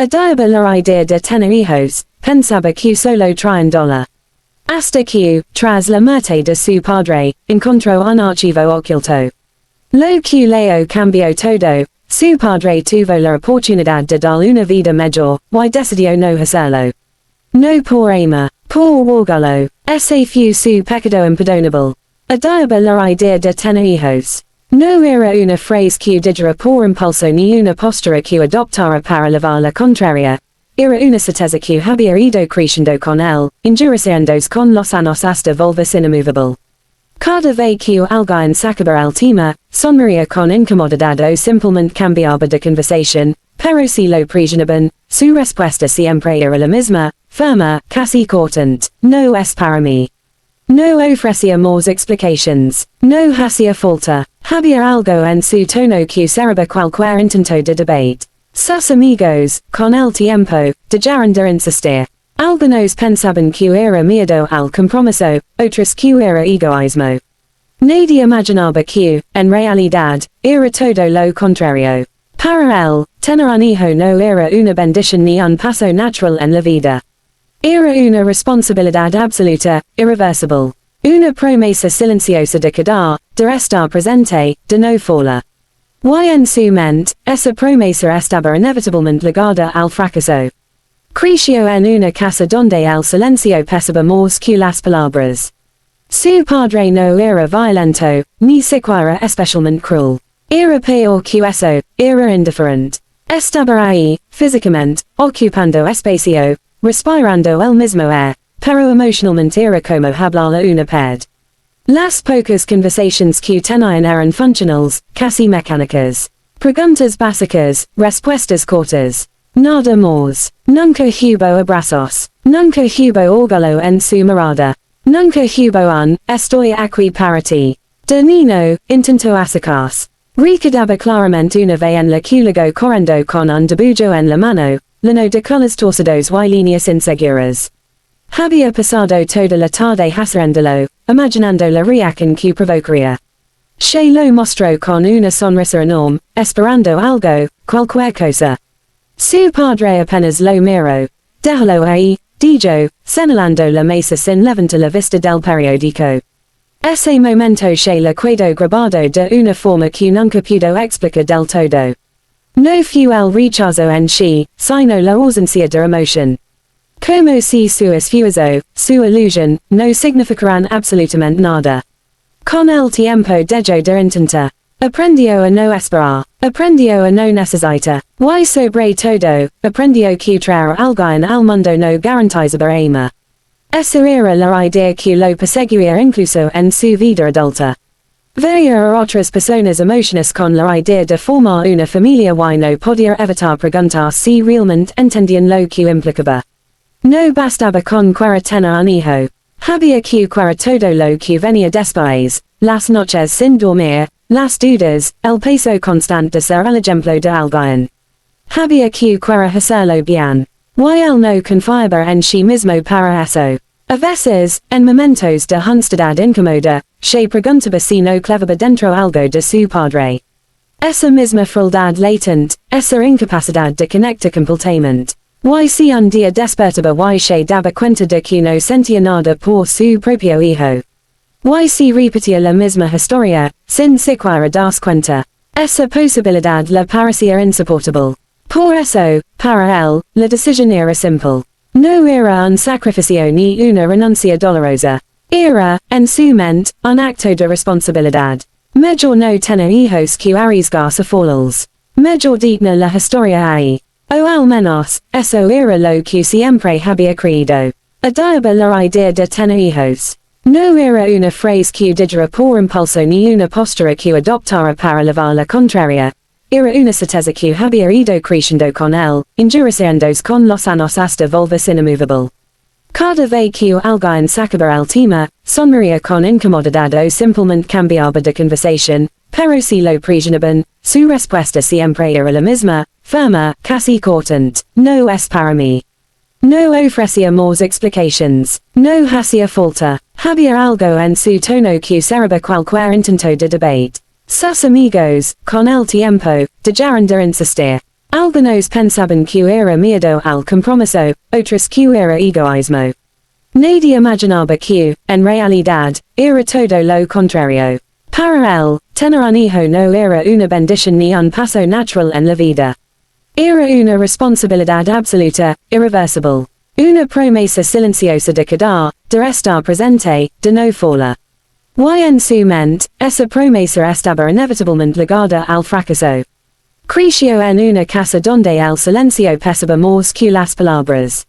Odiaba la idea de tener hijos, pensaba que solo traen dolor. Hasta que, tras la muerte de su padre, encontró un archivo oculto. Lo que leo cambió todo, su padre tuvo la oportunidad de dar una vida mejor, y decidió no hacerlo. No por amor, por orgullo, ese fue su pecado imperdonable. Odiaba la idea de tener hijos. No era una frase que dijera por impulso ni una postura que adoptara para llevar la contraria. Era una certeza que había ido creciendo con él, endureciéndose con los años hasta volverse inmovable. Cada vez que alguien sacaba el tema, sonreía con incomodidad o simplemente cambiaba de conversación, pero si lo presionaban, su respuesta siempre era la misma, firme, casi cortante: no es para mí. No ofrecía más explications, no hacía falta. Había algo en su tono que cerraba cualquier intento de debate. Sus amigos, con el tiempo, dejaron de insistir. Algunos pensaban que era miedo al compromiso, otros que era egoísmo. Nadie imaginaba que, en realidad, era todo lo contrario. Para él, tener un hijo no era una bendición ni un paso natural en la vida. Era una responsabilidad absoluta, irreversible. Una promesa silenciosa de quedar, de estar presente, de no fallar. Y en su mente, esa promesa estaba inevitablemente ligada al fracaso. Creció en una casa donde el silencio pesaba más que las palabras. Su padre no era violento, ni siquiera especialmente cruel. Era peor que eso, era indiferente. Estaba ahí, físicamente, ocupando espacio, respirando el mismo aire, pero emocionalmente era como hablar a una pared. Las pocas conversaciones que tenían eran funcionales, casi mecánicas. Preguntas básicas, respuestas cortas. Nada más. Nunca hubo abrazos. Nunca hubo orgullo en su mirada. Nunca hubo un "estoy aquí para ti". De niño, intentó acercarse. Recordaba claramente una vez en la que luego corriendo con un dibujo en la mano, lleno de colores torcidos y líneas inseguras. Había pasado toda la tarde haciéndolo, imaginando la reacción que provocaría. Se lo mostró con una sonrisa enorme, esperando algo, cualquier cosa. Su padre apenas lo miró. Déjalo ahí, dijo, señalando la mesa sin levantar la vista del periódico. Ese momento se le quedó grabado de una forma que nunca pudo explicar del todo. No fue el rechazo en sí, sino la ausencia de emoción. Como si su esfuerzo, su ilusión, no significaran absolutamente nada. Con el tiempo dejó de intentar. Aprendió a no esperar. Aprendió a no necesitar. Y sobre todo, aprendió que traer alguien al mundo no garantizaba amor. Esa era la idea que lo perseguía incluso en su vida adulta. Veía a otras personas emociones con la idea de formar una familia y no podía evitar preguntar si realmente entendían lo que implicaba. No bastaba con querer tener un hijo. Había que querer todo lo que venía después, las noches sin dormir, las dudas, el peso constante de ser el ejemplo de alguien. Había que querer hacerlo bien. Y él no confiaba en sí mismo para eso. A veces, en momentos de ansiedad incómoda, se preguntaba si no clavaba dentro algo de su padre. Esa misma frialdad latente, esa incapacidad de conectar completamente. Y si un día despertaba y se daba cuenta de que no sentía nada por su propio hijo. Y si repetía la misma historia, sin siquiera darse cuenta. Esa posibilidad le parecía insoportable. Por eso, para él, la decisión era simple. No era un sacrificio ni una renuncia dolorosa. Era, en su mente, un acto de responsabilidad. Mejor no tener hijos que arriesgarse solos. Mejor digna la historia ahí. O al menos, eso era lo que siempre había creído. Odiaba la idea de tener hijos. No era una frase que dijera por impulso ni una postura que adoptara para llevar la contraria. Era una certeza que había ido creciendo con él, endureciéndose con los años hasta volverse inmovable. Cada vez que alguien sacaba el tema, sonreía con incomodidad o simplemente cambiaba de conversación, pero si lo presionaban, su respuesta siempre era la misma, firme, casi cortante: no es para mí. No ofrecía más explications, no hacía falta. Había algo en su tono que cerraba cualquier intento de debate. Sus amigos, con el tiempo, dejaron de insistir. Algunos pensaban que era miedo al compromiso, otros que era egoísmo. Nadie imaginaba que, en realidad, era todo lo contrario. Para él, tener un hijo no era una bendición ni un paso natural en la vida. Era una responsabilidad absoluta, irreversible. Una promesa silenciosa de quedar, de estar presente, de no fallar. Y en su mente, esa promesa estaba inevitablemente ligada al fracaso. Creció en una casa donde el silencio pesaba más que las palabras.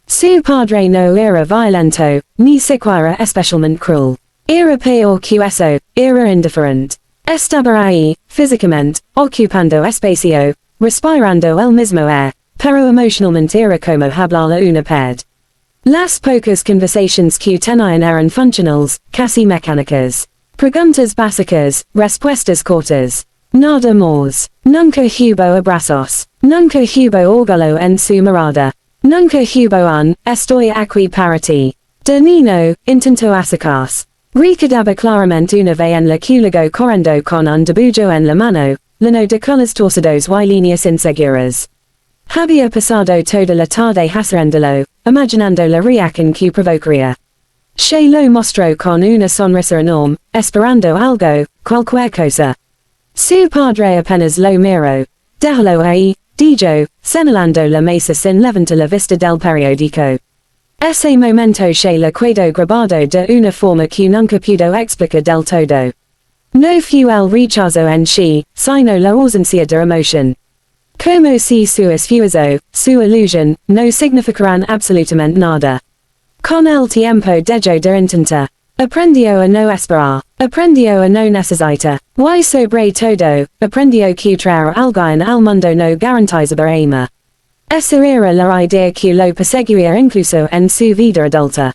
Su padre no era violento, ni siquiera especialmente cruel. Era peor que eso, era indiferente. Estaba ahí, físicamente, ocupando espacio, respirando el mismo aire, pero emocionalmente era como hablar a una pared. Las pocas conversaciones que tenían eran funcionales, casi mecánicas. Preguntas básicas, respuestas cortas. Nada más. Nunca hubo abrazos. Nunca hubo orgullo en su mirada. Nunca hubo un, estoy aquí para ti. De niño, intentó acercarse. Recordaba claramente una vez en la que luego corriendo con un dibujo en la mano, lleno de colores torcidos y líneas inseguras. Había pasado toda la tarde haciéndolo, imaginando la reacción que provocaría. Se lo mostró con una sonrisa enorme, esperando algo, cualquier cosa. Su padre apenas lo miró. Déjalo ahí, dijo, señalando la mesa sin levantar la vista del periódico. Ese momento se le quedó grabado de una forma que nunca pudo explicar del todo. No fue el rechazo en sí, sino la ausencia de emoción. Como si su esfuerzo, su ilusión, no significaran absolutamente nada. Con el tiempo dejó de intentar. Aprendió a no esperar. Aprendió a no necesitar. Y sobre todo, aprendió que traer alguien al mundo no garantizaba ama. Esa era la idea que lo perseguiría incluso en su vida adulta.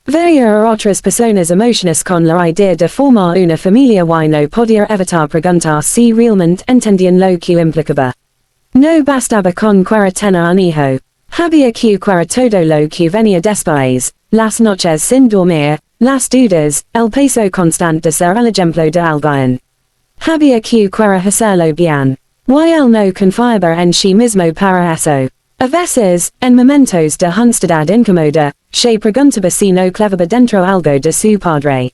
Veía a otras personas emociones con la idea de formar una familia y no podía evitar preguntar si realmente entendían lo que implicaba. No bastaba con querer tener un hijo. Había que querer todo lo que venía después, las noches sin dormir, las dudas, el peso constante de ser el ejemplo de alguien. Había que querer hacerlo bien. Y él no confiaba en sí mismo para eso. A veces, en momentos de ansiedad incómoda, se preguntaba si no clavaba dentro algo de su padre.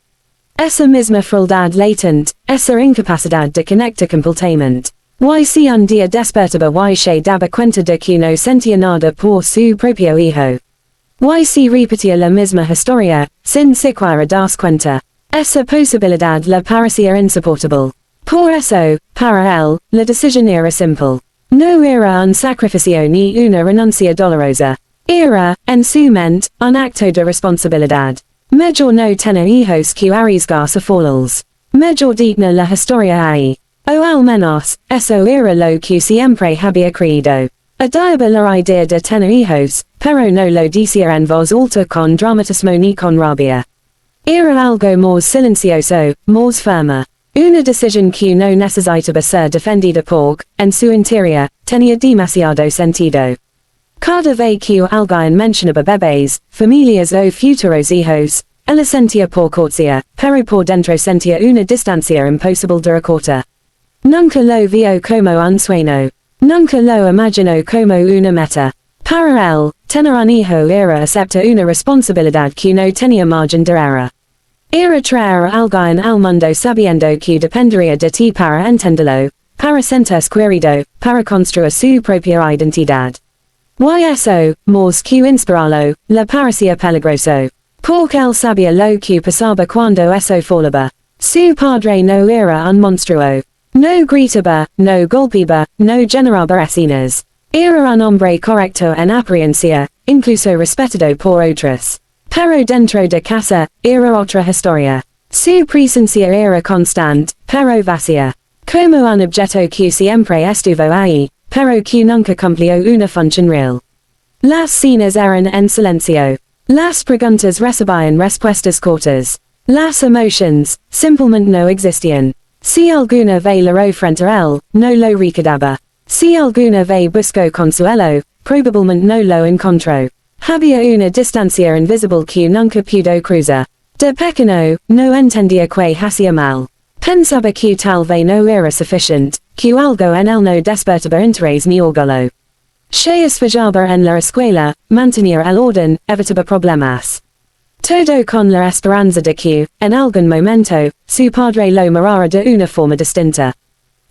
Esa misma frialdad latente, esa incapacidad de conectar completamente. Y si un día despertaba y se daba cuenta de que no sentía nada por su propio hijo. Y si repetía la misma historia, sin siquiera darse cuenta. Esa posibilidad le parecía insoportable. Por eso, para él, la decisión era simple. No era un sacrificio ni una renuncia dolorosa. Era, en su mente, un acto de responsabilidad. Mejor no tener hijos que arriesgarse a fallos. Mejor digna la historia ahí. O al menos, eso era lo que siempre había creído. Odiaba la idea de tener hijos, pero no lo decía en voz alta con dramatismo ni con rabia. Era algo más silencioso, más firme. Una decisión que no necesitaba ser defendida porque, en su interior, tenía demasiado sentido. Cada vez que alguien mencionaba bebés, familias o futuros hijos, él sentía por cortesía, pero por dentro sentía una distancia imposible de recortar. Nunca lo vio como un sueño. Nunca lo imaginó como una meta. Para él, tener un hijo era aceptar una responsabilidad que no tenía margen de error. Era traer a alguien al mundo sabiendo que dependería de ti para entenderlo, para sentirse querido, para construir su propia identidad. Y eso, más que inspirarlo, le parecía peligroso. Porque él sabía lo que pasaba cuando eso fallaba. Su padre no era un monstruo. No gritaba, no golpeaba, no generaba escenas. Era un hombre correcto en apariencia, incluso respetado por otros. Pero dentro de casa, era otra historia. Su presencia era constante, pero vacía. Como un objeto que siempre estuvo ahí, pero que nunca cumplió una función real. Las cenas eran en silencio. Las preguntas recibían respuestas cortas. Las emociones, simplemente no existían. Si alguna vez lloró frente a él, no lo recordaba. Si alguna vez buscó consuelo, probablemente no lo encontró. Había una distancia invisible que nunca pudo cruzar. De pequeño, no entendía que hacía mal. Pensaba que tal vez no era suficiente, que algo en el no despertaba interés ni orgullo. Se esforzaba en la escuela, mantenía el orden, evitaba problemas. Todo con la esperanza de que, en algún momento, su padre lo mirara de una forma distinta.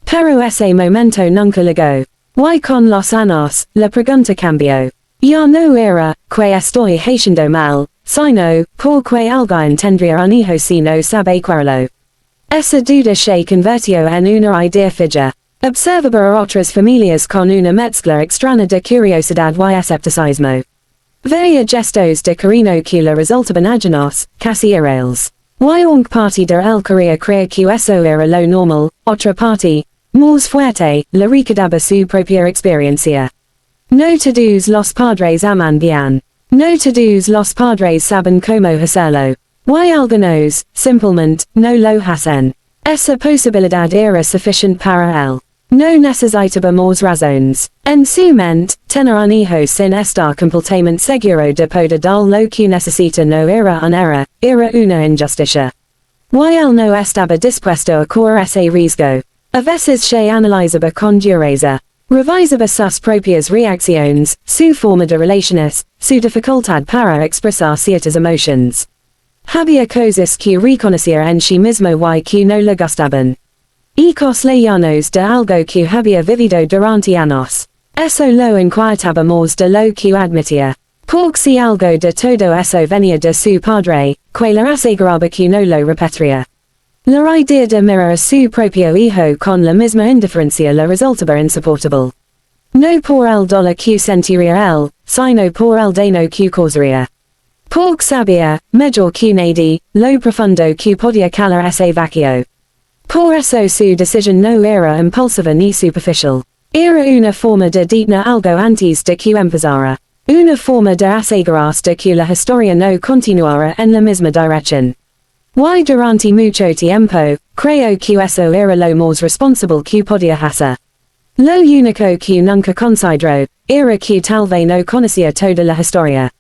Pero ese momento nunca llegó. Y con los años, la pregunta cambió. Ya no era, que estoy haciendo mal, sino, porque alguien tendría un hijo si no sabe cuerlo. Esa duda se convirtió en una idea fija. Observaba a otras familias con una mezcla extraña de curiosidad y escepticismo. Veía gestos de cariño que le resultaban ajenos, casi irreales. Y una parte de él quería creer que eso era lo normal, otra parte, más fuerte, le recordaba su propia experiencia. No todos los padres aman bien. No todos los padres saben cómo hacerlo. Y algunos, simplemente, no lo hacen. Esa posibilidad era suficiente para él. No necesitaba más razones. En su mente, tener un hijo sin estar completamente seguro de poder dar lo que necesita no era un error, era una injusticia. Y él no estaba dispuesto a correr ese riesgo. A veces se analizaba con dureza. Revisaba sus propias reacciones, su forma de relaciones, su dificultad para expresar ciertas emociones. Había cosas que reconocía en sí mismo y que no le gustaban. Hijos lejanos de algo que había vivido durante años. Eso lo inquietaba más de lo que admitía. Porque si algo de todo eso venía de su padre, que le aseguraba que no lo repetiría. La idea de mirar a su propio hijo con la misma indiferencia le resultaba insoportable. No por el dolor que sentiría él, sino por el daño que causaría. Porque sabía, mejor que nadie, lo profundo que podía calar ese vacío. Por eso su decisión no era impulsiva ni superficial. Era una forma de detener algo antes de que empezara. Una forma de asegurarse de que la historia no continuara en la misma dirección. Y durante mucho tiempo, creo que eso era lo más responsable que podía hacer. Lo único que nunca consideró, era que tal vez no conocía toda la historia.